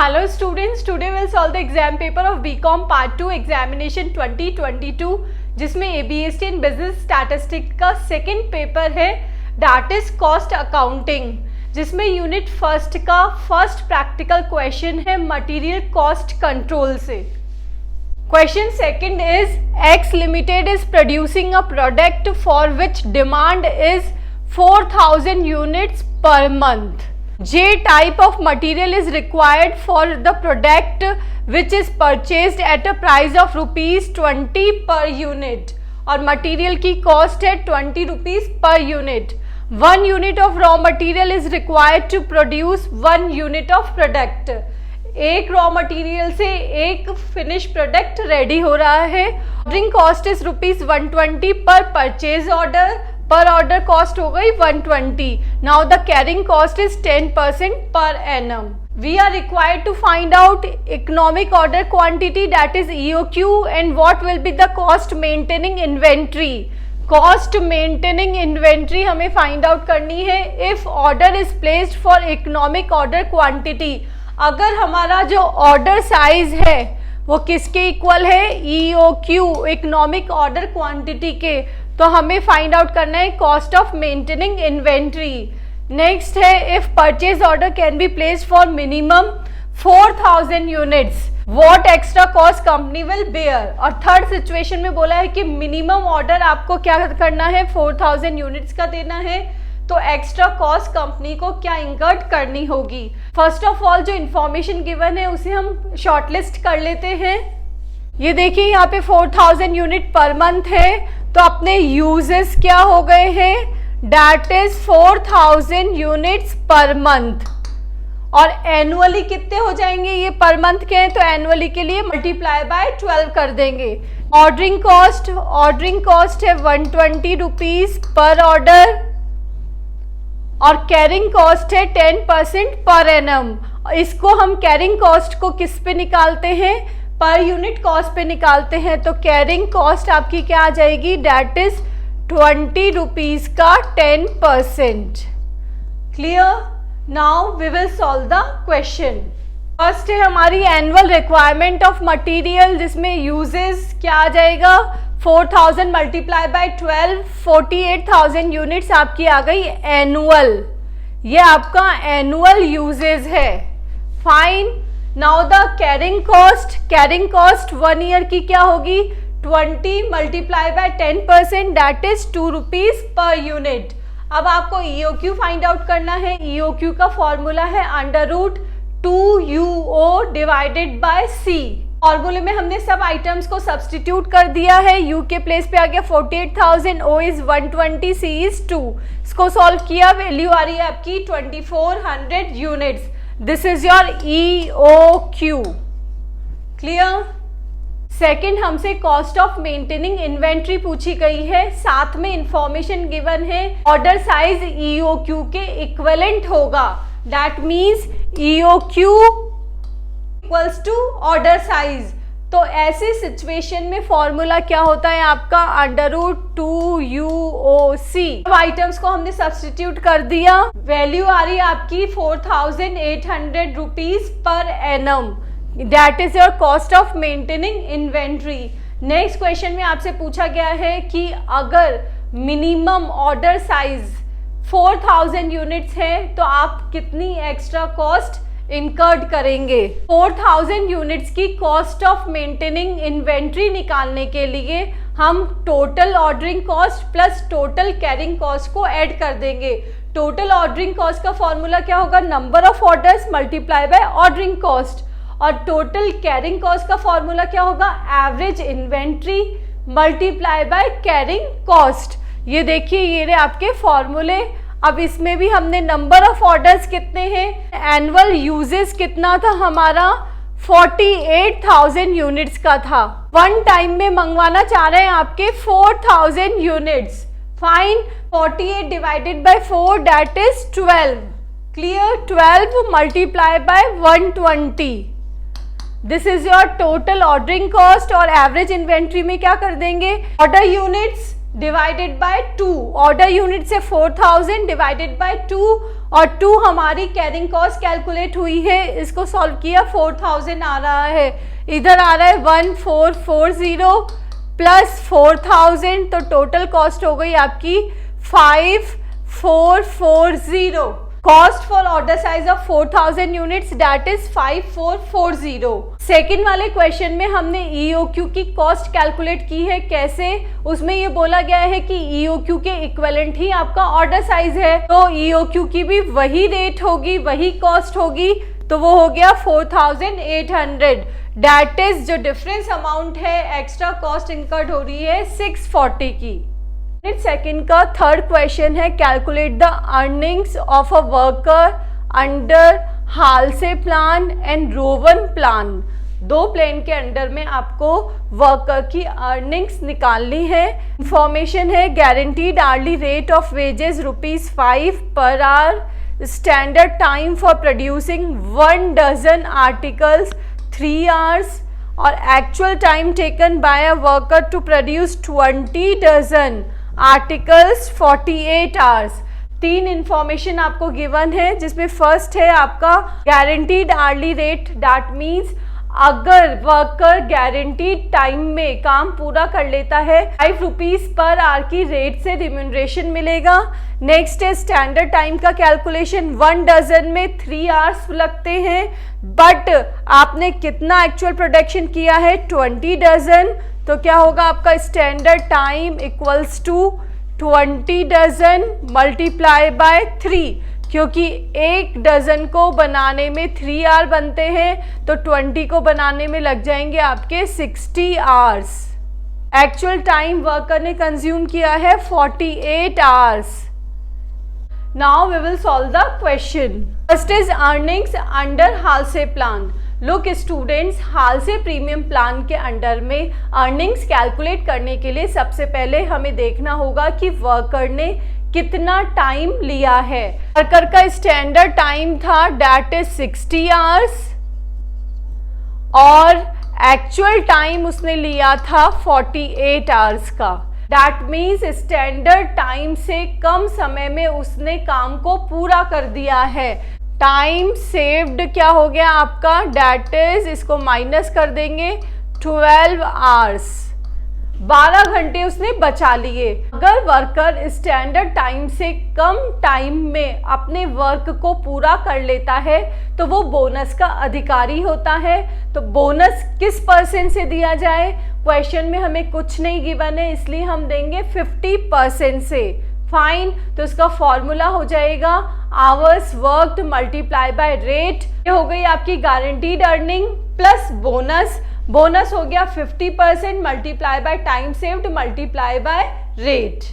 Hello students, today we'll solve the exam paper of BCom Part 2 Examination 2022 जिसमें ABST in Business Statistics का second paper है that is cost accounting, जिसमें unit first का first practical question है material cost control से। Question second is x limited is producing a product for which demand is 4000 units per month. J type of material is required for the product which is purchased at a price of ₹20 per unit और material की cost है 20 rupees per unit. 1 unit of raw material is required to produce 1 unit of product। एक raw material से एक finish product ready हो रहा है। Ordering cost is ₹120 per purchase order, per order cost हो गई 120। Now the carrying cost is 10% per annum. We are required to find out economic order quantity that is EOQ and what will be the cost maintaining inventory. Cost maintaining inventory हमें find out करनी है if order is placed for economic order quantity. अगर हमारा जो order size है वो किसके equal है, EOQ इकोनॉमिक ऑर्डर क्वांटिटी के, तो हमें फाइंड आउट करना है cost of maintaining inventory. Next है if purchase order can be placed for minimum 4000 units what extra cost company will bear. और थर्ड सिचुएशन में बोला है कि मिनिमम ऑर्डर आपको क्या करना है, 4000 यूनिट्स का देना है, तो एक्स्ट्रा कॉस्ट कंपनी को क्या इंकर्ड करनी होगी। फर्स्ट ऑफ ऑल जो इंफॉर्मेशन गिवन है उसे हम शॉर्टलिस्ट कर लेते हैं। ये देखिए यहाँ पे 4000 यूनिट पर मंथ है, तो अपने यूजेस क्या हो गए हैं, that is 4000 units per month. और एनुअली कितने हो जाएंगे, ये पर मंथ के हैं तो एनुअली के लिए मल्टीप्लाई बाय 12 कर देंगे। ऑर्डरिंग कॉस्ट है 120 रुपीज पर ऑर्डर और कैरिंग कॉस्ट है 10% पर एनम। इसको हम कैरिंग कॉस्ट को किस पे निकालते हैं, पर यूनिट कॉस्ट पे निकालते हैं, तो कैरिंग कॉस्ट आपकी क्या आ जाएगी, दैट इज 20 रुपीज का 10%। Clear. Now we will solve the question. First है हमारी एनुअल रिक्वायरमेंट ऑफ मटेरियल, जिसमें यूजेस क्या आ जाएगा, 4000 मल्टीप्लाई बाय 12 48,000 यूनिट्स आपकी आ गई एनुअल। ये आपका एनुअल यूजेस है। Fine. Now the carrying cost 1 year की क्या होगी, 20 multiply by 10% that is 2 rupees per unit. अब आपको EOQ फाइंड आउट करना है। EOQ का फॉर्मूला है √2UO डिवाइडेड बाय C। फॉर्मूले में हमने सब आइटम्स को सब्सटीट्यूट कर दिया है। U के प्लेस पे आ गया 48,000, O इज 120, C इज 2। इसको सॉल्व किया, वैल्यू आ रही है आपकी 2400 units. This is your EOQ। Clear. Second हमसे कॉस्ट ऑफ मेंटेनिंग इन्वेंट्री पूछी गई है, साथ में इंफॉर्मेशन गिवन है ऑर्डर साइज EOQ के इक्विवेलेंट होगा, that means EOQ equals to order size. तो ऐसे सिचुएशन में फॉर्मूला क्या होता है आपका, √2UOC। आइटम्स को हमने सब्सटीट्यूट कर दिया, वैल्यू आ रही है आपकी 4800 rupees per annum, that is your cost of maintaining inventory. Next question में आपसे पूछा गया है कि अगर मिनिमम ऑर्डर साइज 4000 यूनिट्स है तो आप कितनी एक्स्ट्रा कॉस्ट इनकर्ड करेंगे। 4000 यूनिट्स की कॉस्ट ऑफ मेंटेनिंग इन्वेंट्री निकालने के लिए हम total ordering cost plus total carrying cost को ऐड कर देंगे। टोटल ऑर्डरिंग कॉस्ट का फॉर्मूला क्या होगा, number of orders multiply by ordering cost, और टोटल कैरिंग कॉस्ट का फॉर्मूला क्या होगा, average inventory multiply by carrying cost. ये देखिए ये रहे आपके फॉर्मूले। अब इसमें भी हमने नंबर ऑफ ऑर्डर्स कितने हैं, एनुअल यूजेस कितना था हमारा, 48,000 यूनिट्स का था। वन टाइम में मंगवाना चाह रहे हैं आपके 4000 units. Fine. 48 divided by 4 that is 12। Clear. 12 multiply by 120, this is your total ordering cost. और एवरेज इन्वेंट्री में क्या कर देंगे, order units divided by 2, order unit से 4000 डिवाइडेड बाय 2, और 2 हमारी कैरिंग कॉस्ट कैलकुलेट हुई है, इसको सॉल्व किया 4000 आ रहा है, इधर आ रहा है 1440 प्लस 4000, तो टोटल कॉस्ट हो गई आपकी 5440। Cost for order size of 4000 units that is 5440। Second वाले क्वेश्चन में हमने EOQ की कॉस्ट कैलकुलेट की है, कैसे, उसमें ये बोला गया है कि EOQ के इक्विवेलेंट ही आपका ऑर्डर साइज है, तो EOQ की भी वही रेट होगी, वही कॉस्ट होगी, तो वो हो गया 4800। दैट इज जो डिफरेंस अमाउंट है, एक्स्ट्रा कॉस्ट इनकर्ड हो रही है 640 की। सेकेंड का थर्ड क्वेश्चन है, calculate the earnings of a worker under Halsey plan and Rowan plan. दो प्लान के अंडर में आपको वर्कर की अर्निंग्स निकालनी है। इंफॉर्मेशन है, guaranteed hourly rate of wages ₹5 पर hour, standard time for producing 1 dozen articles 3 hours, और actual time taken bye a worker to produce 20 dozen articles 48 hours. 3 information आपको गिवन है, जिसमें फर्स्ट है आपका guaranteed hourly rate, that means अगर worker guaranteed time में काम पूरा कर लेता है ₹5 पर आवर की रेट से रिम्यूनरेशन मिलेगा। नेक्स्ट है स्टैंडर्ड टाइम का कैलकुलेशन, 1 डजन में 3 आवर्स लगते हैं, बट आपने कितना एक्चुअल प्रोडक्शन किया है 20 डजन, तो क्या होगा आपका standard time equals to 20 dozen multiply by 3, क्योंकि 1 डजन को बनाने में 3 आवर बनते हैं, तो 20 को बनाने में लग जाएंगे आपके 60 आवर्स। एक्चुअल टाइम वर्कर ने कंज्यूम किया है 48 hours. Now we will solve the question. First is earnings under Halsey plan. Look students, Halsey premium plan के अंडर में अर्निंग्स कैलकुलेट करने के लिए सबसे पहले हमें देखना होगा कि वर्कर ने कितना टाइम लिया है। वर्कर का स्टैंडर्ड टाइम था दैट इज 60 आवर्स, और एक्चुअल टाइम उसने लिया था 48 आवर्स का। दैट मीन्स स्टैंडर्ड टाइम से कम समय में उसने काम को पूरा कर दिया है। टाइम सेव्ड क्या हो गया आपका, दैट इज, इसको माइनस कर देंगे, 12 आवर्स, 12 घंटे उसने बचा लिए। अगर वर्कर स्टैंडर्ड टाइम से कम टाइम में अपने वर्क को पूरा कर लेता है तो वो बोनस का अधिकारी होता है। तो बोनस किस परसेंट से दिया जाए, क्वेश्चन में हमें कुछ नहीं गिवन है, इसलिए हम देंगे 50% से। फाइन, तो इसका फॉर्मूला हो जाएगा hours worked multiply by rate. ये हो गई आपकी guaranteed earning plus bonus. Bonus हो गया 50% multiply by time saved multiply by rate.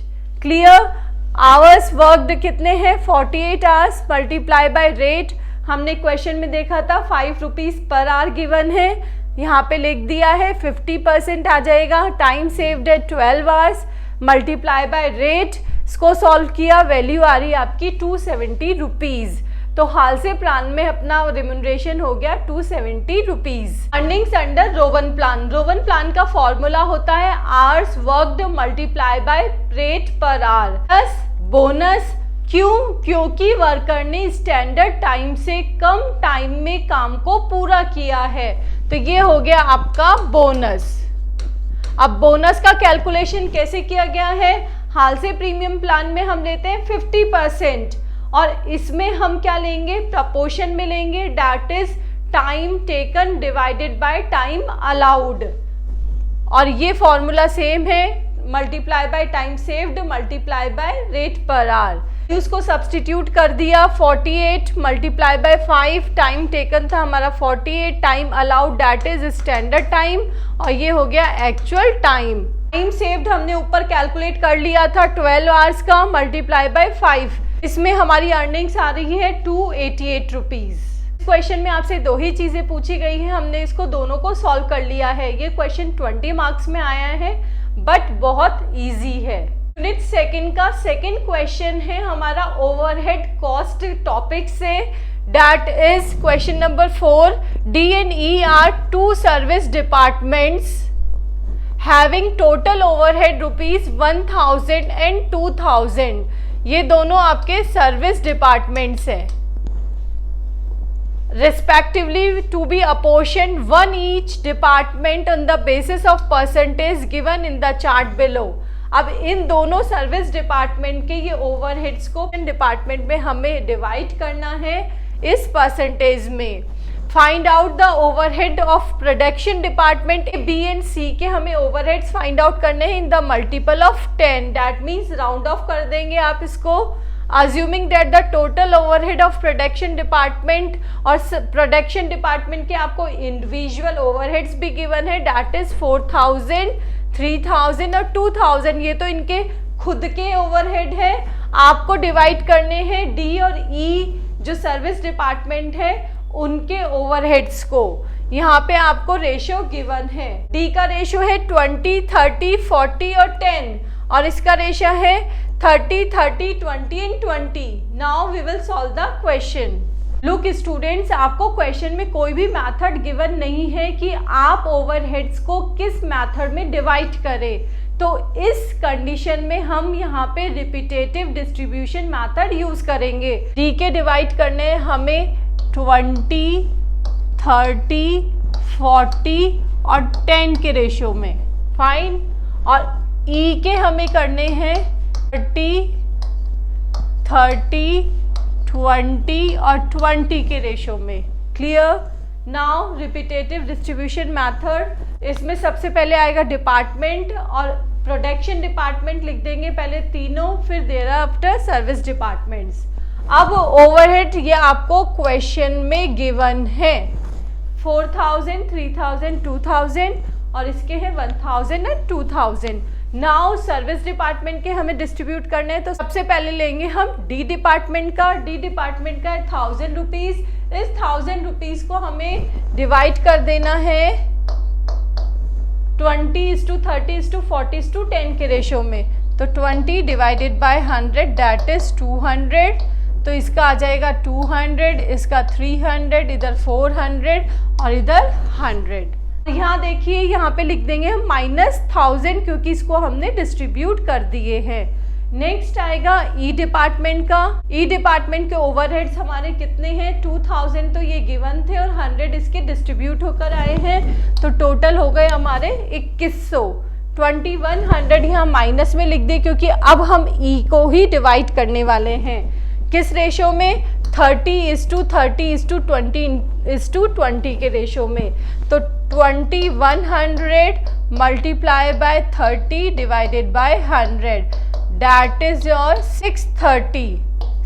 Clear. Hours worked कितने हैं, 48 आवर्स मल्टीप्लाई बाय रेट। हमने क्वेश्चन में देखा था ₹5 पर आवर गिवन है, यहाँ पे लिख दिया है 50% आ जाएगा। टाइम सेव्ड है 12 आवर्स मल्टीप्लाई बाय रेट। इसको सॉल्व किया, वैल्यू आ रही है आपकी ₹270। तो हालसे प्लान में अपना रिम्यूनरेशन हो गया ₹270। Earnings under Rowan plan. Rowan plan का फॉर्मूला होता है hours worked multiply by rate per hour plus bonus. क्यों, क्योंकि वर्कर ने स्टैंडर्ड टाइम से कम टाइम में काम को पूरा किया है, तो ये हो गया आपका बोनस। अब बोनस का कैलकुलेशन कैसे किया गया है, हालसे प्रीमियम प्लान में हम लेते हैं 50%, और इसमें हम क्या लेंगे, प्रपोर्शन में लेंगे, that is time taken divided by time allowed. और ये फॉर्मूला सेम है, multiply by time saved multiply by rate per hour. उसको सब्सटीट्यूट कर दिया, 48 मल्टीप्लाई बाय 5, टाइम टेकन था हमारा 48, time allowed that is standard time, और ये हो गया एक्चुअल टाइम। टाइम सेव्ड हमने ऊपर कैलकुलेट कर लिया था 12 आवर्स का मल्टीप्लाई बाय 5। इसमें हमारी अर्निंग्स आ रही है ₹288। क्वेश्चन में आपसे दो ही चीजें पूछी गई हैं, हमने इसको दोनों को सॉल्व कर लिया है। ये क्वेश्चन 20 मार्क्स में आया है, बट बहुत इजी है। यूनिट सेकंड का सेकंड क्वेश्चन है हमारा ओवरहेड कॉस्ट टॉपिक से, that is question number 4। D&E are two service departments having total overhead ₹1000 and 2000। ये दोनों आपके सर्विस डिपार्टमेंट्स हैं। respectively to be apportioned one each department on the basis of percentage given in the chart below। अब इन दोनों service department के ये overheads को department में हमें डिवाइड करना है इस परसेंटेज में। Find out the overhead of production department B and C के हमें ओवरहेड्स फाइंड आउट करने हैं in the multiple of 10। That means round off कर देंगे आप इसको। Assuming that the total overhead of production department और production department के आपको individual overheads भी given है, that is 4000, 3000 और 2000। ये तो इनके खुद के overhead है। आपको डिवाइड करने हैं D और E जो सर्विस डिपार्टमेंट है उनके overheads को। यहाँ पे आपको रेशियो गिवन है। D का रेशियो है 20, 30, 40 और 10 और इसका रेशियो है 30, 30, 20 and 20। Now we will solve the question. Look students, आपको क्वेश्चन में कोई भी मेथड गिवन नहीं है कि आप ओवरहेड्स को किस मेथड में डिवाइड करें। तो इस कंडीशन में हम यहाँ पे रिपीटेटिव डिस्ट्रीब्यूशन मेथड यूज करेंगे। डी के डिवाइड करने हमें 20, 30, 40 और 10 के रेशियो में। फाइन। और ई के हमें करने हैं 30, 30, 20 और 20 के रेशियो में। Clear. Now repetitive distribution method, इसमें सबसे पहले आएगा डिपार्टमेंट और प्रोडक्शन डिपार्टमेंट लिख देंगे पहले तीनों, फिर देयर आफ्टर सर्विस डिपार्टमेंट्स। अब ओवरहेड ये आपको क्वेश्चन में गिवन है 4000, 3000, 2000 और इसके हैं 1000 और 2000। नाउ सर्विस डिपार्टमेंट के हमें डिस्ट्रीब्यूट करने हैं, तो सबसे पहले लेंगे हम डी डिपार्टमेंट का। डी डिपार्टमेंट का है 1000 रुपीज। इस 1000 रुपीज को हमें डिवाइड कर देना है 20:30:40:10 के रेशियो में। तो 20 डिवाइडेड बाय 100 दैट इज 200। तो इसका आ जाएगा 200, इसका 300, इधर 400 और इधर 100। यहाँ देखिए, यहाँ पे लिख देंगे हम -1000 क्योंकि इसको हमने डिस्ट्रीब्यूट कर दिए हैं। नेक्स्ट आएगा ई डिपार्टमेंट का। ई डिपार्टमेंट के ओवरहेड्स हमारे कितने हैं 2000 तो ये गिवन थे और 100 इसके डिस्ट्रीब्यूट होकर आए हैं, तो टोटल हो गए हमारे 2100। 2100 यहाँ माइनस में लिख दिए क्योंकि अब हम ई को ही डिवाइड करने वाले हैं। किस रेशियो में? 30:30:20:20 के रेशियो में। तो 2100 multiply by 30 divided by 100 that is your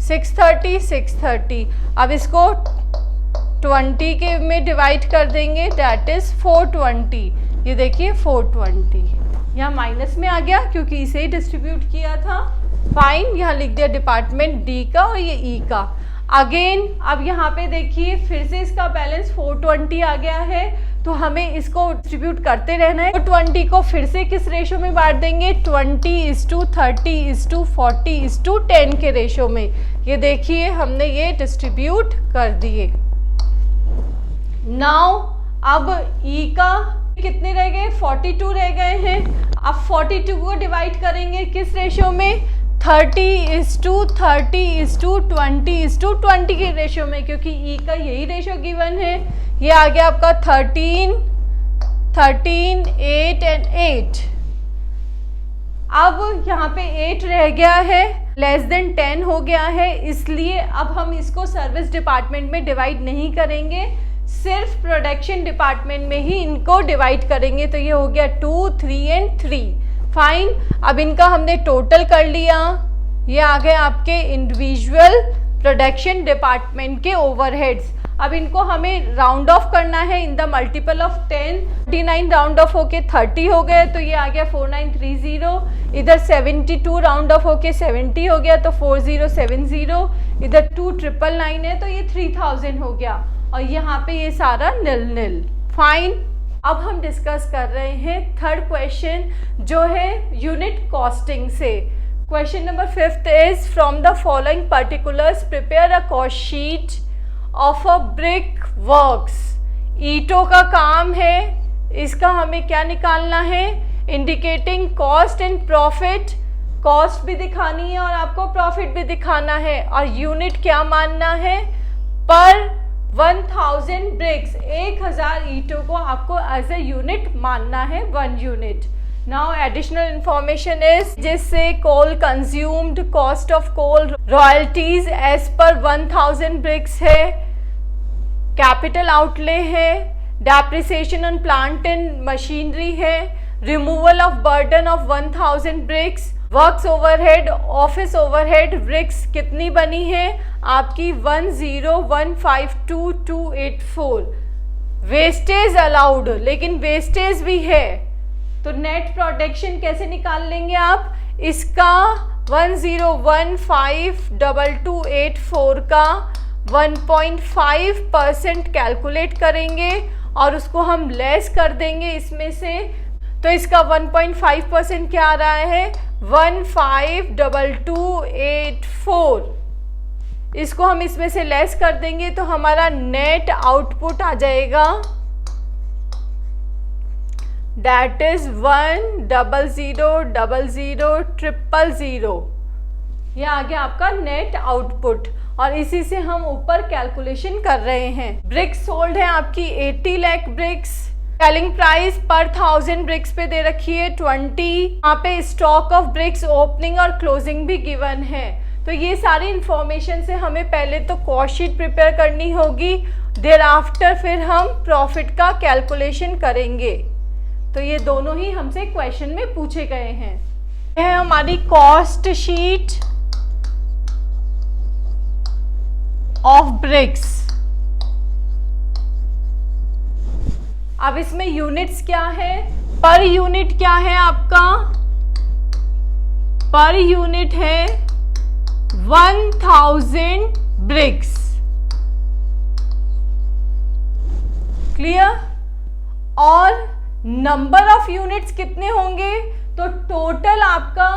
630। अब इसको 20 के में डिवाइड कर देंगे दैट इज 420। ये देखिए 420 यहाँ माइनस में आ गया क्योंकि इसे ही डिस्ट्रीब्यूट किया था। फाइन। यहाँ लिख दिया डिपार्टमेंट डी का और ये ई का। अगेन अब यहाँ पे देखिए फिर से इसका बैलेंस 420 आ गया है, तो हमें इसको डिस्ट्रीब्यूट करते रहना है। 420 को फिर से किस रेशियो में बांट देंगे? 20:30:40:10 के रेशियो में। ये देखिए हमने ये डिस्ट्रीब्यूट कर दिए। नाउ अब ई का कितने रह गए? 42 रह गए हैं। अब 42 को डिवाइड करेंगे किस रेशियो में? 30:30:20:20 के रेशियो में, क्योंकि ई का यही रेशियो गिवन है। ये आ गया आपका 13, 8 एंड 8। अब यहाँ पे 8 रह गया है, लेस देन 10 हो गया है, इसलिए अब हम इसको सर्विस डिपार्टमेंट में डिवाइड नहीं करेंगे, सिर्फ प्रोडक्शन डिपार्टमेंट में ही इनको डिवाइड करेंगे। तो ये हो गया 2, 3 एंड 3। फाइन। अब इनका हमने टोटल कर लिया। ये आ गए आपके इंडिविजुअल प्रोडक्शन डिपार्टमेंट के ओवरहेड्स। अब इनको हमें राउंड ऑफ करना है इन the multiple of 10। 39 round of होके 30 हो गए, तो ये आ गया 4930। इधर 72 राउंड ऑफ होके 70 हो गया, तो 4070। इधर 2999 है, तो ये 3000 हो गया। और यहाँ पे ये सारा निल। फाइन। अब हम डिस्कस कर रहे हैं थर्ड क्वेश्चन जो है यूनिट कॉस्टिंग से। Question number 5 is from the following particulars prepare a cost sheet of a brick works. ईंटों का काम है, इसका हमें क्या निकालना है? Indicating cost and profit, cost भी दिखानी है और आपको प्रॉफिट भी दिखाना है। और यूनिट क्या मानना है, पर 1000 ब्रिक्स, 1000 ईंटों को आपको एज ए यूनिट मानना है, 1 unit. Now additional information is जिससे coal consumed, cost of coal, royalties as per 1000 bricks है, कैपिटल आउटले है, depreciation on plant and machinery है, removal of burden of 1000 bricks, works overhead, office overhead, bricks कितनी बनी है आपकी 10152284। Wastage allowed, लेकिन wastage भी है, तो नेट प्रोडक्शन कैसे निकाल लेंगे आप, इसका 10152284 का 1.5% कैलकुलेट करेंगे और उसको हम लेस कर देंगे इसमें से, तो इसका 1.5% क्या आ रहा है 152284। इसको हम इसमें से लेस कर देंगे तो हमारा नेट आउटपुट आ जाएगा, दैट इज 1000000। ये आ गया आपका नेट आउटपुट और इसी से हम ऊपर कैलकुलेशन कर रहे हैं। ब्रिक्स सोल्ड है आपकी 80 लाख ब्रिक्स, सेलिंग प्राइस पर 1000 ब्रिक्स पे दे रखी है 20। यहाँ पे स्टॉक ऑफ ब्रिक्स ओपनिंग और क्लोजिंग भी गिवन है। तो ये सारी इंफॉर्मेशन से हमें पहले तो कॉस्ट शीट प्रिपेयर करनी होगी, देयर आफ्टर फिर हम प्रॉफिट का कैलकुलेशन करेंगे। तो ये दोनों ही हमसे क्वेश्चन में पूछे गए हैं। यह है हमारी कॉस्ट शीट ऑफ ब्रिक्स। अब इसमें यूनिट्स क्या है, पर यूनिट क्या है आपका, पर यूनिट है 1000 ब्रिक्स। क्लियर। और नंबर ऑफ यूनिट्स कितने होंगे, तो टोटल आपका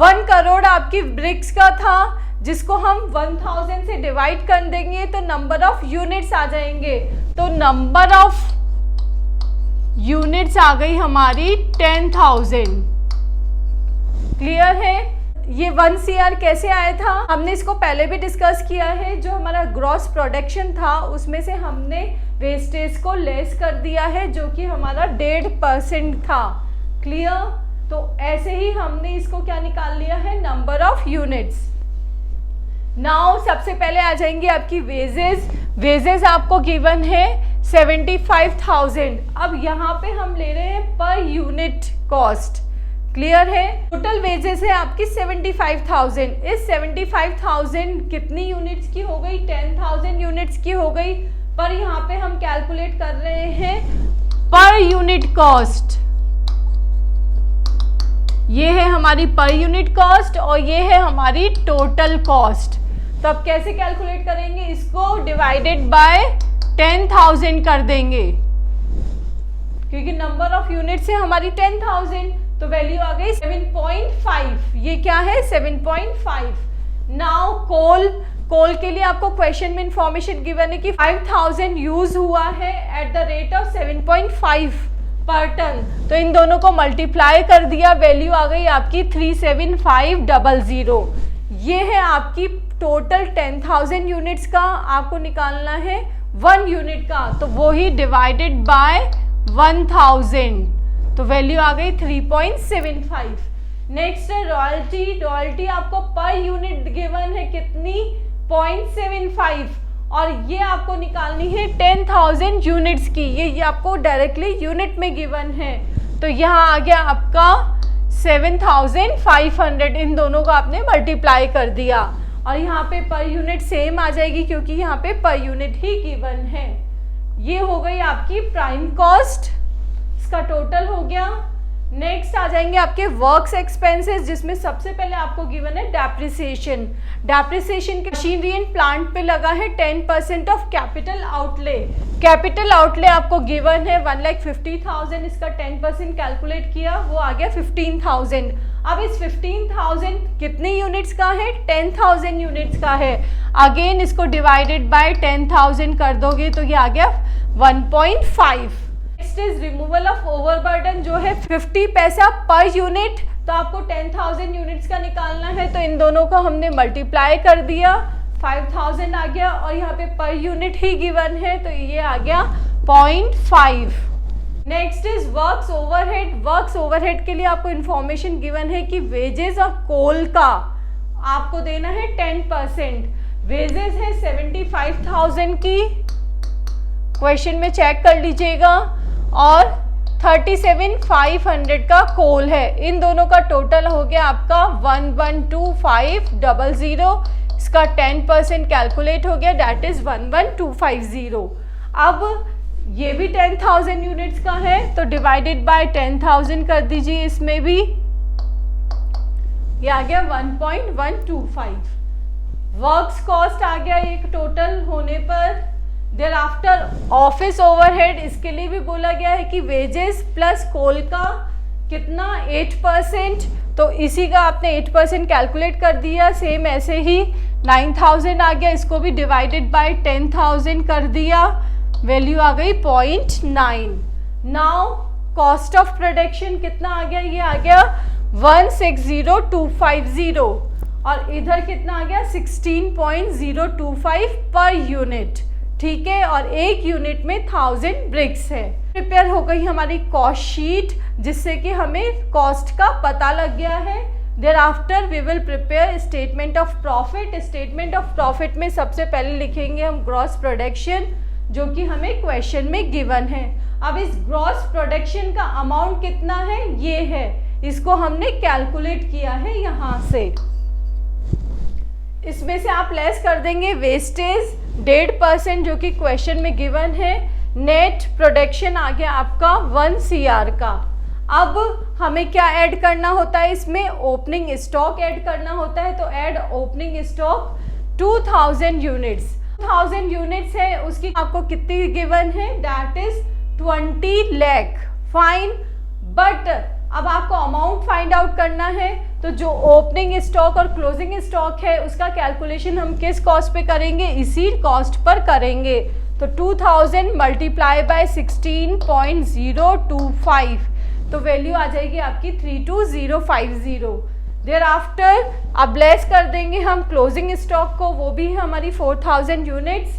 1 करोड़ आपकी ब्रिक्स का था, जिसको हम 1000 से डिवाइड कर देंगे तो नंबर ऑफ यूनिट्स आ जाएंगे। तो नंबर ऑफ यूनिट्स आ गई हमारी 10,000। क्लियर है। ये 1 CR कैसे आया था, हमने इसको पहले भी डिस्कस किया है। जो हमारा ग्रॉस प्रोडक्शन था उसमें से हमने वेस्टेज को लेस कर दिया है, जो कि हमारा 1.5% था। क्लियर। तो ऐसे ही हमने इसको क्या निकाल लिया है, नंबर ऑफ यूनिट्स। नाउ सबसे पहले आ जाएंगे आपकी वेजेस। वेजेस आपको गिवन है 75,000। अब यहाँ पे हम ले रहे हैं पर यूनिट कॉस्ट। क्लियर है। टोटल वेजेस है आपकी 75,000। इस 75,000 कितनी यूनिट्स की हो गई, 10,000 यूनिट्स की हो गई। पर यहाँ पे हम कैलकुलेट कर रहे हैं पर यूनिट कॉस्ट। ये है हमारी पर यूनिट कॉस्ट और ये है हमारी टोटल कॉस्ट। तो अब कैसे कैलकुलेट करेंगे, इसको डिवाइडेड बाय 10,000 कर देंगे, क्योंकि नंबर ऑफ यूनिट्स है हमारी 10,000, तो वैल्यू आ गई 7.5। ये क्या है 7.5। नाउ कोल के लिए आपको क्वेश्चन में इंफॉर्मेशन गिवन है कि 5000 यूज हुआ है एट द रेट ऑफ 7.5 पर टन। तो इन दोनों को मल्टीप्लाई कर दिया, वैल्यू आ गई आपकी 37500। ये है आपकी टोटल 10,000 यूनिट्स का आपको निकालना है 1 यूनिट का, तो वो ही डिवाइडेड बाय 1000, तो वैल्यू आ गई 3.75। नेक्स्ट है रॉयल्टी। रॉयल्टी आपको पर यूनिट गिवन है कितनी, 0.75, और ये आपको निकालनी है 10,000 यूनिट्स की। ये आपको डायरेक्टली यूनिट में गिवन है, तो यहाँ आ गया आपका 7,500। इन दोनों को आपने मल्टीप्लाई कर दिया और यहाँ पे पर यूनिट सेम आ जाएगी, क्योंकि यहाँ पे पर यूनिट ही गिवन है। ये हो गई आपकी प्राइम कॉस्ट, इसका टोटल हो गया। नेक्स्ट आ जाएंगे आपके वर्क्स एक्सपेंसेस, जिसमें सबसे पहले आपको गिवन है डेप्रिसिएशन। डेप्रिसिएशन के मशीनरी एंड प्लांट पे लगा है 10% of capital outlay. Capital outlay आपको गिवन है 1,50,000, इसका 10% कैलकुलेट किया, वो आ गया 15,000। अब इस 15,000 कितनी यूनिट्स का है, 10,000 यूनिट्स का है। अगेन इसको डिवाइडेड बाय 10,000 कर दोगे तो ये आ गया 1.5। Next next is removal of overburden जो है 50 पैसा पर यूनिट, तो आपको 10,000 यूनिट्स का निकालना है, तो इन दोनों को हमने मल्टीप्लाई कर दिया, 5000 आ गया और यहाँ पे पर यूनिट ही गिवन है तो ये आ गया 0.5। Next is works overhead. Works overhead के लिए आपको इंफॉर्मेशन गिवन है कि वेजेस और कोल का आपको देना है 10%। वेजेस है 75,000 की, क्वेश्चन में चेक कर लीजिएगा, और 37,500 का कोल है। इन दोनों का टोटल हो गया आपका 112500। इसका 10% कैलकुलेट हो गया, दैट इज 11250। अब ये भी 10,000 यूनिट्स का है तो डिवाइडेड बाय 10,000 कर दीजिए, इसमें भी ये आ गया 1.125। वर्क्स कॉस्ट आ गया एक टोटल होने पर। देयर आफ्टर ऑफिस ओवरहेड, इसके लिए भी बोला गया है कि वेजेस प्लस कोल का कितना 8%, तो इसी का आपने 8% कैलकुलेट कर दिया। सेम ऐसे ही 9,000 आ गया, इसको भी डिवाइडेड बाय 10,000 कर दिया, वैल्यू आ गई 0.9। नाउ कॉस्ट ऑफ प्रोडक्शन कितना आ गया, ये आ गया 160,250 और इधर कितना आ गया 16.025 पर यूनिट, ठीक है, और एक यूनिट में 1000 ब्रिक्स है। प्रिपेयर हो गई हमारी कॉस्ट शीट जिससे कि हमें कॉस्ट का पता लग गया है। देयर आफ्टर वी विल prepare statement of profit. Statement of profit में सबसे पहले लिखेंगे हम ग्रॉस प्रोडक्शन जो कि हमें क्वेश्चन में गिवन है। अब इस ग्रॉस प्रोडक्शन का अमाउंट कितना है, ये है, इसको हमने कैलकुलेट किया है यहाँ से। इसमें से आप लेस कर देंगे वेस्टेज 1.5% जो कि क्वेश्चन में गिवन है। नेट प्रोडक्शन आ गया आपका 1 CR का। अब हमें क्या ऐड करना होता है, इसमें ओपनिंग स्टॉक ऐड करना होता है, तो add opening stock 2000 units. 1000 units है, उसकी आपको कितनी गिवन है, that is 20 lakh. Fine, but अब आपको अमाउंट फाइंड आउट करना है, तो जो ओपनिंग स्टॉक और क्लोजिंग स्टॉक है उसका कैलकुलेशन हम किस कॉस्ट पे करेंगे, इसी कॉस्ट पर करेंगे। तो 2000 मल्टीप्लाई बाय 16.025, तो वैल्यू आ जाएगी आपकी 32050। देयर आफ्टर अब लेस कर देंगे हम क्लोजिंग स्टॉक को, वो भी है हमारी 4000 यूनिट्स।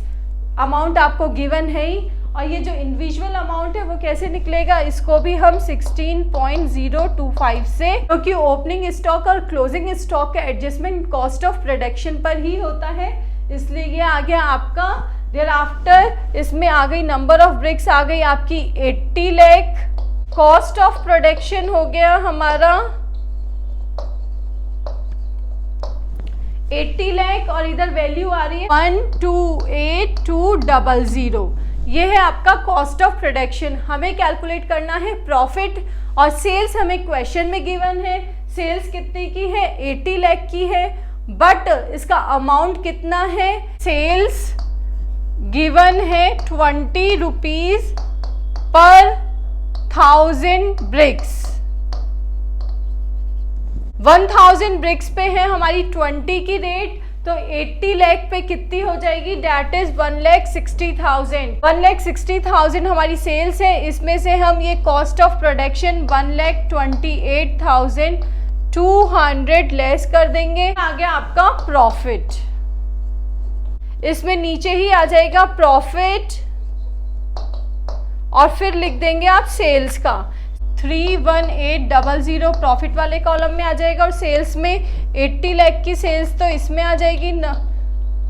अमाउंट आपको गिवन है ही, और ये जो इंडिविजुअल अमाउंट है वो कैसे निकलेगा, इसको भी हम 16.025 से, क्योंकि ओपनिंग स्टॉक और क्लोजिंग स्टॉक का एडजस्टमेंट कॉस्ट ऑफ प्रोडक्शन पर ही होता है, इसलिए ये आ गया आपका। देयर आफ्टर इसमें आ गई नंबर ऑफ ब्रिक्स आ गई आपकी 80 लाख। कॉस्ट ऑफ प्रोडक्शन हो गया हमारा 80 लाख और इधर वैल्यू आ रही है 128,200। ये है आपका कॉस्ट ऑफ प्रोडक्शन। हमें कैलकुलेट करना है प्रॉफिट, और सेल्स हमें क्वेश्चन में गिवन है। सेल्स कितने की है, 80 लाख की है, बट इसका अमाउंट कितना है, सेल्स गिवन है 20 रुपीज पर 1000 ब्रिक्स। 1000 ब्रिक्स पे है हमारी 20 की रेट, तो 80 लाख पे कितनी हो जाएगी, दैट इज 1,60,000। 1,60,000 हमारी सेल्स है, इसमें से हम ये कॉस्ट ऑफ प्रोडक्शन 1,28,200 लेस कर देंगे। आ गया आपका प्रॉफिट, इसमें नीचे ही आ जाएगा प्रॉफिट और फिर लिख देंगे आप सेल्स का 31800 प्रॉफिट वाले कॉलम में आ जाएगा, और सेल्स में 80 लाख की सेल्स तो इसमें आ जाएगी न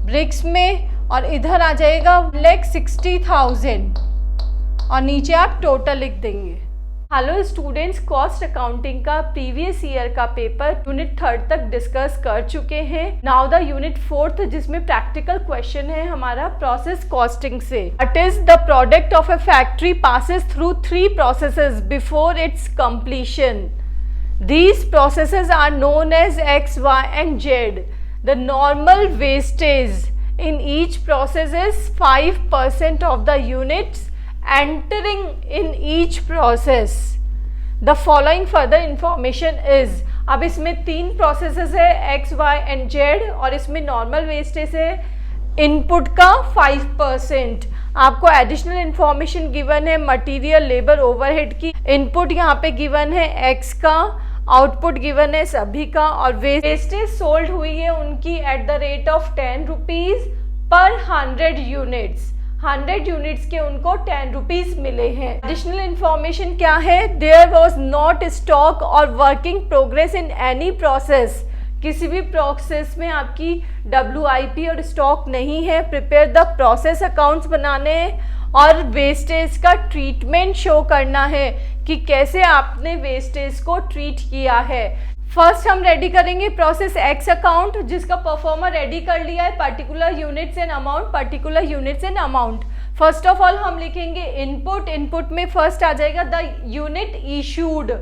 ब्रिक्स में, और इधर आ जाएगा 1,60,000 और नीचे आप टोटल लिख देंगे। हेलो स्टूडेंट्स, कॉस्ट अकाउंटिंग का प्रीवियस ईयर का पेपर यूनिट 3 तक डिस्कस कर चुके हैं। नाउ द यूनिट 4 जिसमें प्रैक्टिकल क्वेश्चन है हमारा प्रोसेस कॉस्टिंग से। It is the product of a factory passes through 3 processes before it's completion. These processes are known as X, Y and Z. The normal wastage in each process is 5% of the units entering in each process. The following further information is, अब इसमें 3 processes है X, Y and Z और इसमें normal wastage है input का 5%। आपको additional information given है material labour overhead की। इनपुट यहाँ पे गिवन है एक्स का, आउटपुट गिवन है सभी का, और वेस्टेज सोल्ड हुई है उनकी at the rate of 10 rupees per 100 units. 100 units के उनको 10 रुपीज मिले हैं। एडिशनल इंफॉर्मेशन क्या है? देयर वॉज नॉट स्टॉक और working progress in any process. किसी भी प्रोसेस में आपकी WIP और स्टॉक नहीं है। प्रिपेयर द प्रोसेस अकाउंट्स बनाने और वेस्टेज का ट्रीटमेंट शो करना है कि कैसे आपने वेस्टेज को ट्रीट किया है। फर्स्ट हम रेडी करेंगे प्रोसेस एक्स अकाउंट, जिसका परफॉर्मर रेडी कर लिया है particular units and amount, particular units and amount. First of all हम लिखेंगे इनपुट। इनपुट में फर्स्ट आ जाएगा द यूनिट इशूड,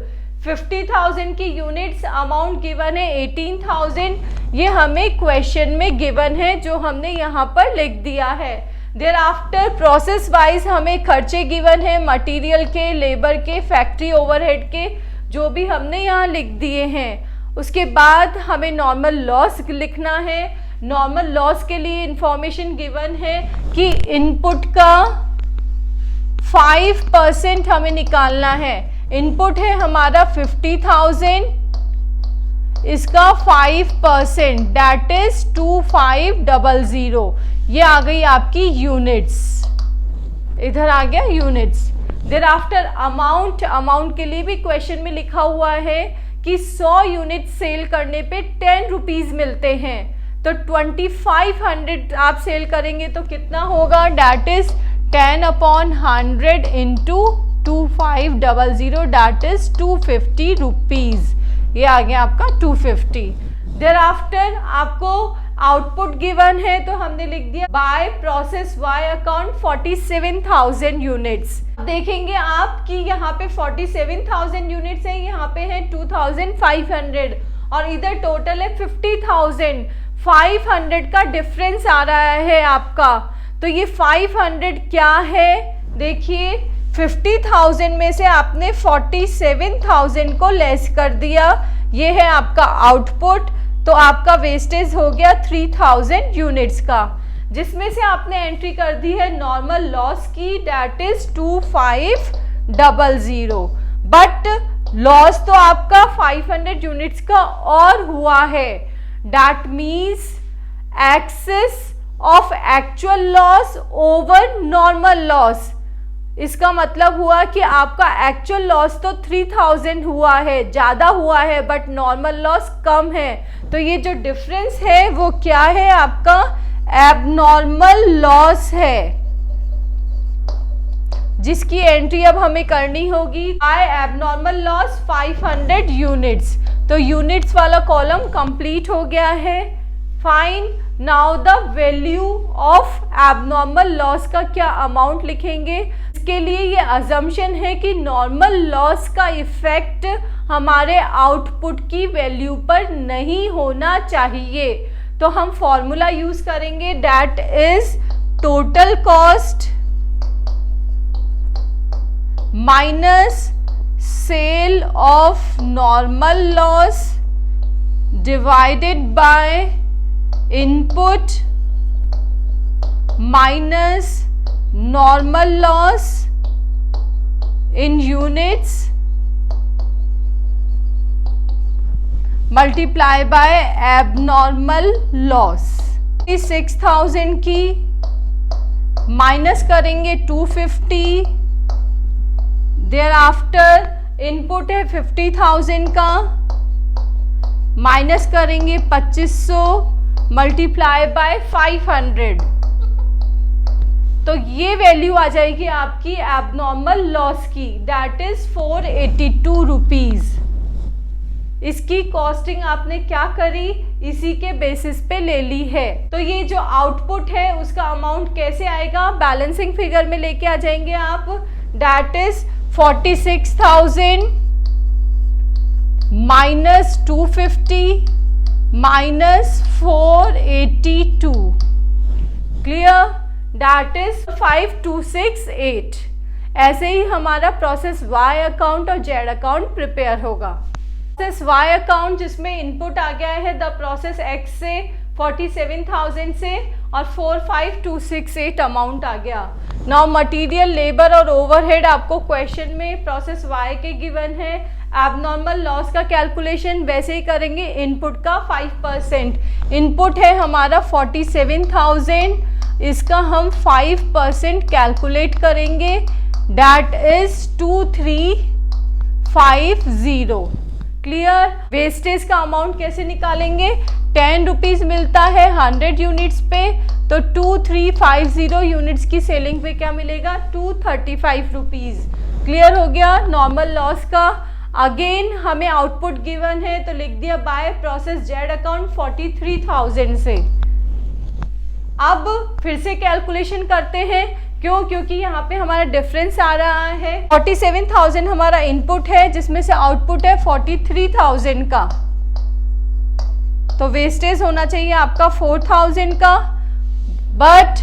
50,000 की यूनिट्स, अमाउंट गिवन है 18,000। ये हमें क्वेश्चन में गिवन है जो हमने यहाँ पर लिख दिया है। देयर आफ्टर प्रोसेस वाइज हमें खर्चे गिवन है मटेरियल के, लेबर के, फैक्ट्री ओवरहेड के, जो भी हमने यहाँ लिख दिए हैं। उसके बाद हमें नॉर्मल लॉस लिखना है। नॉर्मल लॉस के लिए इंफॉर्मेशन गिवन है कि इनपुट का 5% हमें निकालना है। इनपुट है हमारा 50,000, इसका 5% दैट इज 2500। ये आ गई आपकी यूनिट्स, इधर आ गया units. Thereafter amount, amount के लिए भी क्वेश्चन में लिखा हुआ है कि 100 यूनिट सेल करने पे 10 रुपीज मिलते हैं, तो 2500 आप सेल करेंगे तो कितना होगा? That is 10/100 into 2500 that is 250 rupees. ये आ गया आपका 250। देयर आफ्टर आपको आउटपुट गिवन है तो हमने लिख दिया by process Y account 47,000 units. देखेंगे आप कि यहाँ पे 47,000 यूनिट्स है, यहाँ पे है 2,500 और इधर टोटल है 50,000। 500 का डिफरेंस आ रहा है आपका, तो ये 500 क्या है? देखिए 50,000 में से आपने 47,000 को लेस कर दिया, ये है आपका आउटपुट। तो आपका वेस्टेज हो गया 3,000 यूनिट्स का, जिसमें से आपने एंट्री कर दी है नॉर्मल लॉस की, दैट इज 2500। बट लॉस तो आपका 500 यूनिट्स का और हुआ है, that means excess of actual loss over normal loss. इसका मतलब हुआ कि आपका एक्चुअल लॉस तो 3,000 हुआ है, ज़्यादा हुआ है, बट नॉर्मल लॉस कम है। तो ये जो डिफरेंस है वो क्या है? आपका एबनॉर्मल लॉस है, जिसकी एंट्री अब हमें करनी होगी बाय एबनॉर्मल लॉस 500 यूनिट्स। तो यूनिट्स वाला कॉलम कंप्लीट हो गया है। Fine, now the value of abnormal loss का क्या अमाउंट लिखेंगे? इसके लिए ये अजम्पशन है कि नॉर्मल लॉस का इफेक्ट हमारे आउटपुट की वैल्यू पर नहीं होना चाहिए, तो हम फॉर्मूला यूज करेंगे, that is total cost minus cell of normal loss divided by input minus normal loss in units multiply by abnormal loss. 6,000 की माइनस करेंगे 250, देयर आफ्टर इनपुट है 50,000 का, माइनस करेंगे 2500 मल्टीप्लाई बाय 500, तो ये वैल्यू आ जाएगी आपकी एबनॉर्मल लॉस की, दैट इज 482 रुपीज। इसकी कॉस्टिंग आपने क्या करी? इसी के बेसिस पे ले ली है। तो ये जो आउटपुट है उसका अमाउंट कैसे आएगा? बैलेंसिंग फिगर में लेके आ जाएंगे आप, that is 46,000 minus 250 minus 482, clear? That is 5268। ऐसे ही हमारा प्रोसेस वाई अकाउंट और जेड अकाउंट प्रिपेयर होगा। प्रोसेस वाई अकाउंट जिसमें इनपुट आ गया है द प्रोसेस एक्स से 47,000 से और 45268 अमाउंट आ गया। नाउ मटेरियल, लेबर और ओवरहेड आपको क्वेश्चन में प्रोसेस वाई के गिवन है। एबनॉर्मल लॉस का कैलकुलेशन वैसे ही करेंगे, इनपुट का 5%। इनपुट है हमारा 47,000, इसका हम 5% कैलकुलेट करेंगे, दैट इज 2350। क्लियर। वेस्टेज का अमाउंट कैसे निकालेंगे, 10 रुपीज़ मिलता है 100 यूनिट्स पे, तो 2350 यूनिट्स की सेलिंग पे क्या मिलेगा, 235 रुपीज़। क्लियर हो गया नॉर्मल लॉस का। अगेन हमें आउटपुट गिवन है तो लिख दिया बाय प्रोसेस जेड अकाउंट 43,000 से। अब फिर से कैलकुलेशन करते हैं, क्यों, क्योंकि यहाँ पे हमारा डिफरेंस आ रहा है। 47,000 हमारा इनपुट है जिसमें से आउटपुट है 43,000 का, तो वेस्टेज होना चाहिए आपका 4,000 का, बट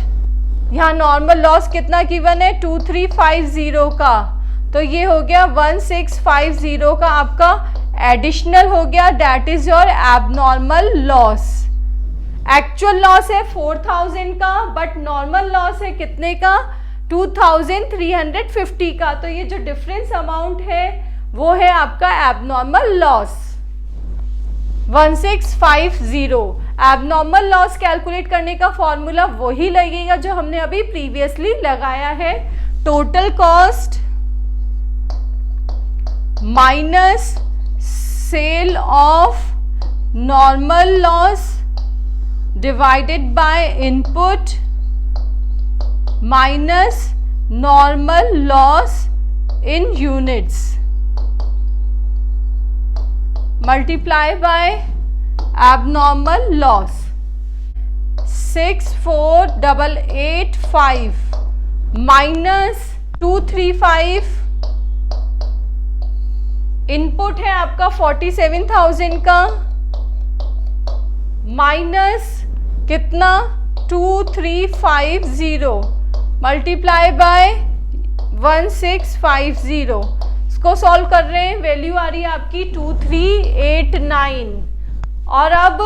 यहाँ नॉर्मल लॉस कितना गिवन है 2350 का, तो ये हो गया 1650 का आपका एडिशनल हो गया, that is your abnormal loss. Actual loss है 4,000 का, बट नॉर्मल लॉस है कितने का, 2,350 का, तो ये जो डिफरेंस अमाउंट है वो है आपका abnormal loss 1650। Abnormal loss calculate करने का फॉर्मूला वही लगेगा जो हमने अभी प्रीवियसली लगाया है, total cost minus cell of normal loss divided by input minus normal loss in units multiply by abnormal loss. 64,885 minus 235, input है आपका 47,000 का, माइनस कितना 2350 मल्टीप्लाई बाय 1650। इसको सॉल्व कर रहे हैं, वैल्यू आ रही है आपकी 2389। और अब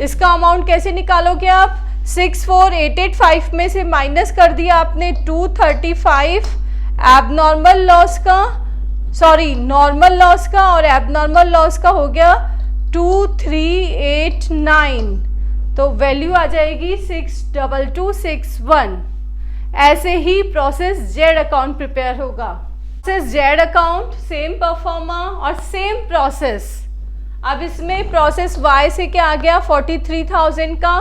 इसका अमाउंट कैसे निकालोगे आप, 64,885 में से माइनस कर दिया आपने 235 एबनॉर्मल लॉस का, सॉरी नॉर्मल लॉस का, और एबनॉर्मल लॉस का हो गया 2389, तो वैल्यू आ जाएगी 62261। ऐसे ही प्रोसेस जेड अकाउंट प्रिपेयर होगा। Process Z account same performer और सेम प्रोसेस। अब इसमें प्रोसेस वाई से क्या आ गया 43,000 का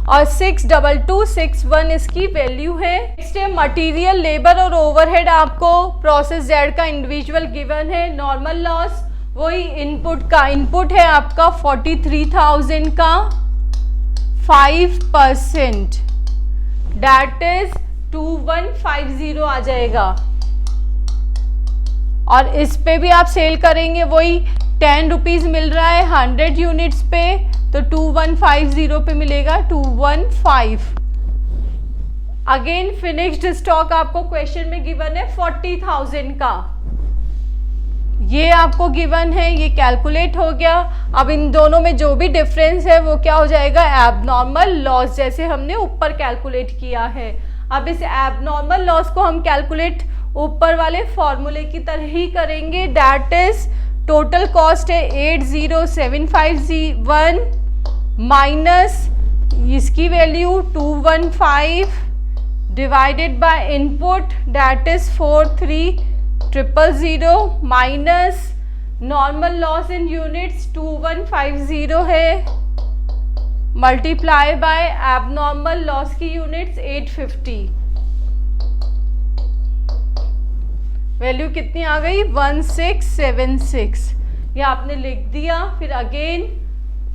और 62261 इसकी वैल्यू है। नेक्स्ट है मटीरियल, लेबर और ओवरहेड आपको प्रोसेस जेड का इंडिविजुअल गिवन है। नॉर्मल लॉस वही इनपुट का, इनपुट है आपका 43,000 का 5%, दैट इज 2150 आ जाएगा। और इस पे भी आप सेल करेंगे, वही 10 रुपीज़ मिल रहा है 100 यूनिट्स पे, तो 2150 पे मिलेगा 215। अगेन फिनिश्ड स्टॉक आपको क्वेश्चन में गिवन है 40,000 का, ये आपको गिवन है, ये कैलकुलेट हो गया। अब इन दोनों में जो भी डिफरेंस है वो क्या हो जाएगा, एबनॉर्मल लॉस, जैसे हमने ऊपर कैलकुलेट किया है। अब इस एबनॉर्मल लॉस को हम कैलकुलेट ऊपर वाले फॉर्मूले की तरह ही करेंगे, दैट इज टोटल कॉस्ट है 80751 माइनस इसकी value 215 divided by input that is 43,000 minus normal loss in units 2150 है, मल्टीप्लाई बाय एबनॉर्मल लॉस की यूनिट्स 850। वैल्यू कितनी आ गई 1676, ये आपने लिख दिया। फिर अगेन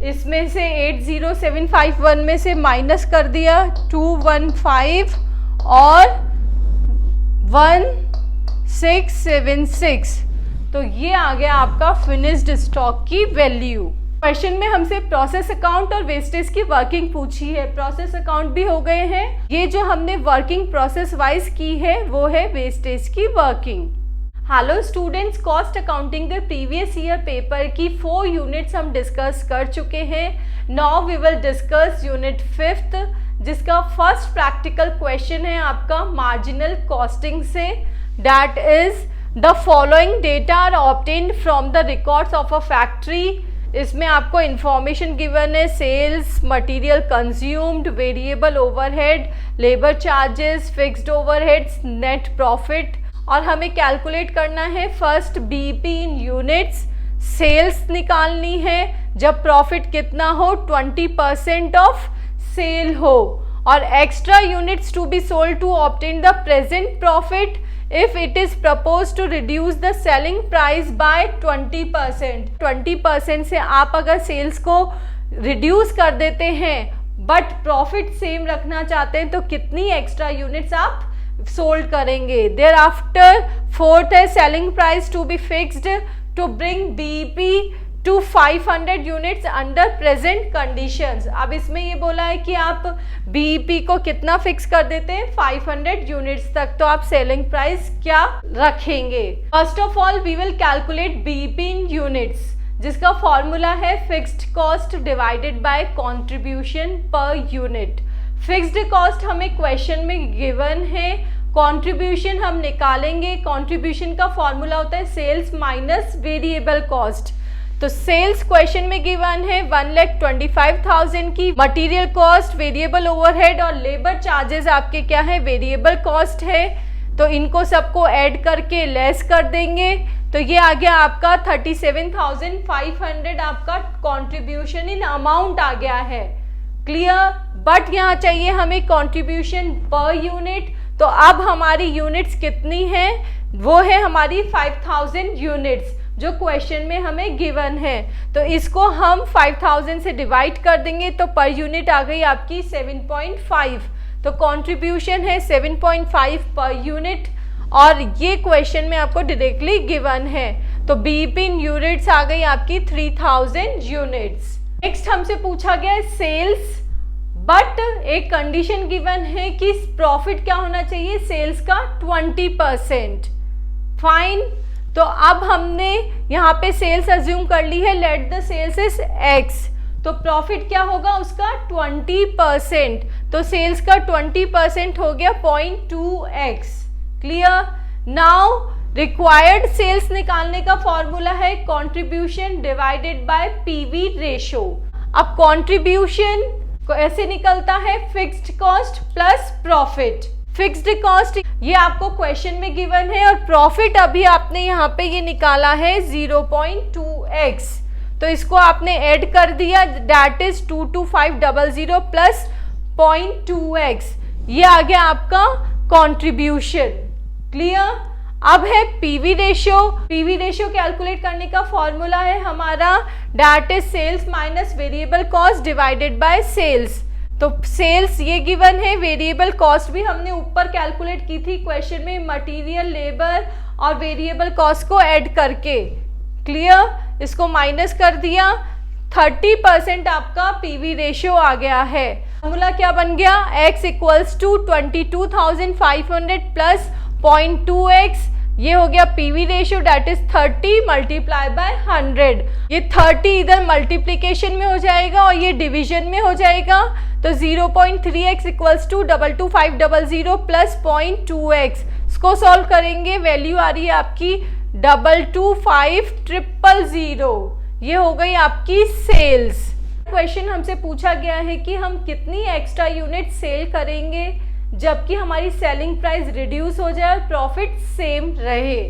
इसमें से 80751 में से माइनस कर दिया 215 और 1676, तो ये आ गया आपका फिनिश्ड स्टॉक की वैल्यू। क्वेश्चन में हमसे प्रोसेस अकाउंट और वेस्टेज की वर्किंग पूछी है। प्रोसेस अकाउंट भी हो गए हैं, ये जो हमने वर्किंग प्रोसेस वाइज की है वो है वेस्टेज की working. Hello students, cost accounting के प्रीवियस ईयर पेपर की 4 यूनिट्स हम डिस्कस कर चुके हैं। Now we will discuss unit 5th जिसका फर्स्ट प्रैक्टिकल क्वेश्चन है आपका मार्जिनल कॉस्टिंग से, that is the following data are obtained from the records of a factory. इसमें आपको इंफॉर्मेशन गिवन है sales, material consumed, variable overhead, labour charges, fixed overheads, net profit, और हमें calculate करना है first BEP in units, sales निकालनी है जब प्रॉफिट कितना हो 20% ऑफ सेल हो, और extra units to be sold to obtain the present profit if it is proposed to reduce the selling price by 20%। 20% से आप अगर सेल्स को रिड्यूस कर देते हैं बट प्रॉफिट सेम रखना चाहते हैं तो कितनी एक्स्ट्रा यूनिट्स आप सोल्ड करेंगे। देयर आफ्टर फोर्थ है selling price to be fixed to bring BEP to 500 units under present conditions. अब इसमें ये बोला है कि आप बीईपी को कितना फिक्स कर देते हैं 500 यूनिट्स तक, तो आप सेलिंग प्राइस क्या रखेंगे। First of all we will calculate BEP in units, जिसका फॉर्मूला है fixed cost divided by contribution per unit. Fixed cost हमें क्वेश्चन में गिवन है, कंट्रीब्यूशन हम निकालेंगे। कंट्रीब्यूशन का फॉर्मूला होता है सेल्स माइनस वेरिएबल कॉस्ट। तो सेल्स क्वेश्चन में गिवन है 1,25,000 की, मटेरियल कॉस्ट, वेरिएबल ओवरहेड और लेबर चार्जेस आपके क्या है वेरिएबल कॉस्ट है, तो इनको सबको ऐड करके लेस कर देंगे तो ये आ गया आपका 37,500 आपका कंट्रीब्यूशन इन अमाउंट आ गया है। क्लियर। बट यहाँ चाहिए हमें कंट्रीब्यूशन पर यूनिट, तो अब हमारी यूनिट्स कितनी है, वो है हमारी 5,000 यूनिट्स जो क्वेश्चन में हमें गिवन है। तो इसको हम 5,000 से डिवाइड कर देंगे तो पर यूनिट आ गई आपकी 7.5। तो कंट्रीब्यूशन है 7.5 पर यूनिट और ये क्वेश्चन में आपको डायरेक्टली गिवन है। तो बीईपी इन यूनिट्स आ गई आपकी 3,000 यूनिट्स। नेक्स्ट हमसे पूछा गया है सेल्स, बट एक कंडीशन गिवन है कि प्रॉफिट क्या होना चाहिए सेल्स का 20%। फाइन। तो अब हमने यहाँ पे सेल्स अज्यूम कर ली है, let the sales is x, तो प्रॉफिट क्या होगा उसका 20%, तो सेल्स का 20% हो गया 0.2x। Clear. Now required sales निकालने का फॉर्मूला है contribution divided bye PV ratio. अब कंट्रीब्यूशन को ऐसे निकलता है fixed cost plus profit. Fixed cost ये आपको क्वेश्चन में गिवन है और प्रॉफिट अभी आपने यहाँ पे ये निकाला है 0.2x, तो इसको आपने ऐड कर दिया, दैट इज 22500 प्लस 0.2x, ये आ गया आपका कंट्रीब्यूशन। क्लियर। अब है PV ratio. PV ratio calculate करने का फॉर्मूला है हमारा that is sales minus variable cost divided by sales. तो सेल्स ये गिवन है, वेरिएबल कॉस्ट भी हमने ऊपर कैलकुलेट की थी क्वेश्चन में, मटेरियल, लेबर और वेरिएबल कॉस्ट को ऐड करके। क्लियर। इसको माइनस कर दिया, 30% आपका पीवी रेशियो आ गया है। फॉर्मूला क्या बन गया, x equals to 22,500 plus 0.2x, ये हो गया PV ratio that is 30 multiply by 100। ये 30 इधर मल्टीप्लीकेशन में हो जाएगा और ये डिवीजन में हो जाएगा, तो 0.3x equals to 22,500 plus 0.2x। इसको सॉल्व करेंगे, वैल्यू आ रही है आपकी 22,500। ये हो गई आपकी सेल्स। क्वेश्चन हमसे पूछा गया है कि हम कितनी एक्स्ट्रा यूनिट सेल करेंगे जबकि हमारी सेलिंग प्राइस रिड्यूस हो जाए और प्रॉफिट सेम रहे।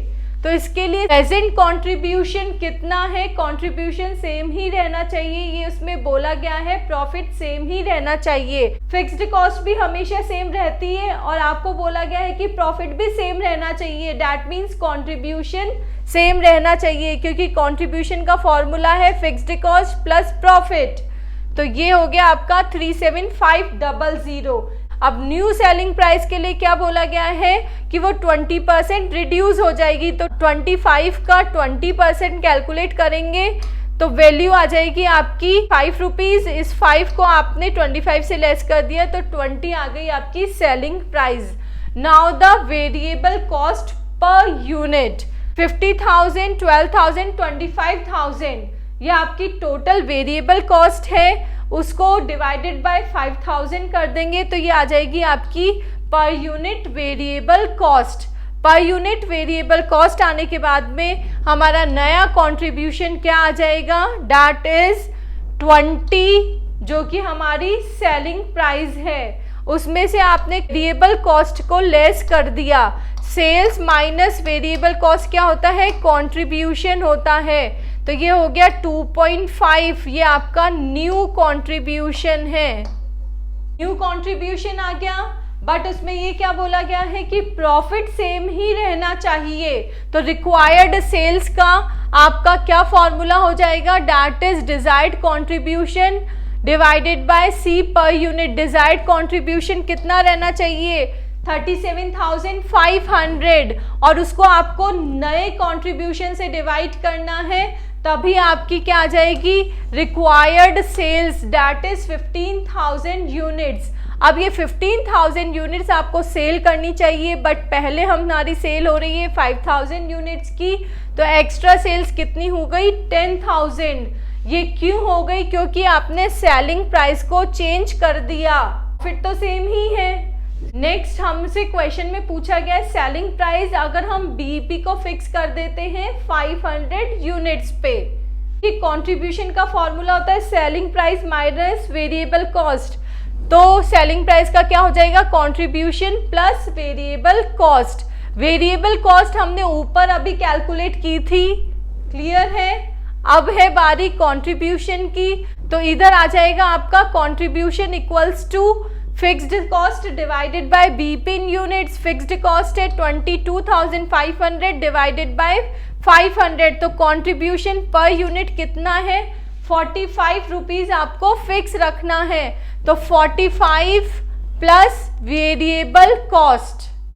तो इसके लिए प्रेजेंट कंट्रीब्यूशन कितना है, कंट्रीब्यूशन सेम ही रहना चाहिए, ये उसमें बोला गया है, प्रॉफिट सेम ही रहना चाहिए। फिक्स्ड कॉस्ट भी हमेशा सेम रहती है और आपको बोला गया है कि प्रॉफिट भी सेम रहना चाहिए, दैट मीन्स कंट्रीब्यूशन सेम रहना चाहिए क्योंकि कंट्रीब्यूशन का फॉर्मूला है फिक्स्ड कॉस्ट प्लस प्रॉफिट। तो ये हो गया आपका 37,500। अब न्यू सेलिंग प्राइस के लिए क्या बोला गया है कि वो 20% रिड्यूस हो जाएगी, तो 25 का 20% कैलकुलेट करेंगे तो वैल्यू आ जाएगी आपकी 5 रुपीज। इस 5 को आपने 25 से लेस कर दिया तो 20 आ गई आपकी selling price. Now the variable cost per unit 50,000, 12,000, 25,000 ये आपकी टोटल वेरिएबल कॉस्ट है उसको डिवाइडेड बाय 5000 कर देंगे तो ये आ जाएगी आपकी per unit variable cost. Per unit variable cost आने के बाद में हमारा नया कंट्रीब्यूशन क्या आ जाएगा, दैट इज 20, जो कि हमारी सेलिंग प्राइस है। उसमें से आपने वेरिएबल कॉस्ट को लेस कर दिया। सेल्स माइनस वेरिएबल कॉस्ट क्या होता है, कंट्रीब्यूशन होता है। तो ये हो गया 2.5, ये आपका न्यू कंट्रीब्यूशन है। न्यू कंट्रीब्यूशन आ गया, बट उसमें ये क्या बोला गया है कि प्रॉफिट सेम ही रहना चाहिए। तो रिक्वायर्ड सेल्स का आपका क्या फॉर्मूला हो जाएगा, that is desired contribution divided by C per unit. Desired contribution कितना रहना चाहिए, 37,500, और उसको आपको नए कंट्रीब्यूशन से डिवाइड करना है, तभी आपकी क्या आ जाएगी, required sales, that is 15,000 units. अब ये 15,000 यूनिट्स आपको सेल करनी चाहिए, बट पहले हमारी सेल हो रही है 5,000 यूनिट्स की, तो एक्स्ट्रा सेल्स कितनी हो गई, 10,000। ये क्यों हो गई, क्योंकि आपने सेलिंग प्राइस को चेंज कर दिया, फिर तो सेम ही है। नेक्स्ट हमसे क्वेश्चन में पूछा गया है सेलिंग प्राइस अगर हम बीईपी को फिक्स कर देते हैं 500 यूनिट्स पे, कि कंट्रीब्यूशन का फॉर्मूला होता है selling price minus variable cost. तो सेलिंग प्राइस का क्या हो जाएगा, contribution plus variable cost. Variable cost हमने ऊपर अभी कैलकुलेट की थी, क्लियर है। अब है बारी कंट्रीब्यूशन की, तो इधर आ जाएगा आपका contribution equals to fixed cost divided by BEP in units. Fixed cost है 22,500 डिवाइडेड बाय 500, तो कंट्रीब्यूशन पर यूनिट कितना है, 45 रुपीज आपको फिक्स रखना है। तो 45 प्लस वेरिएबल कॉस्ट,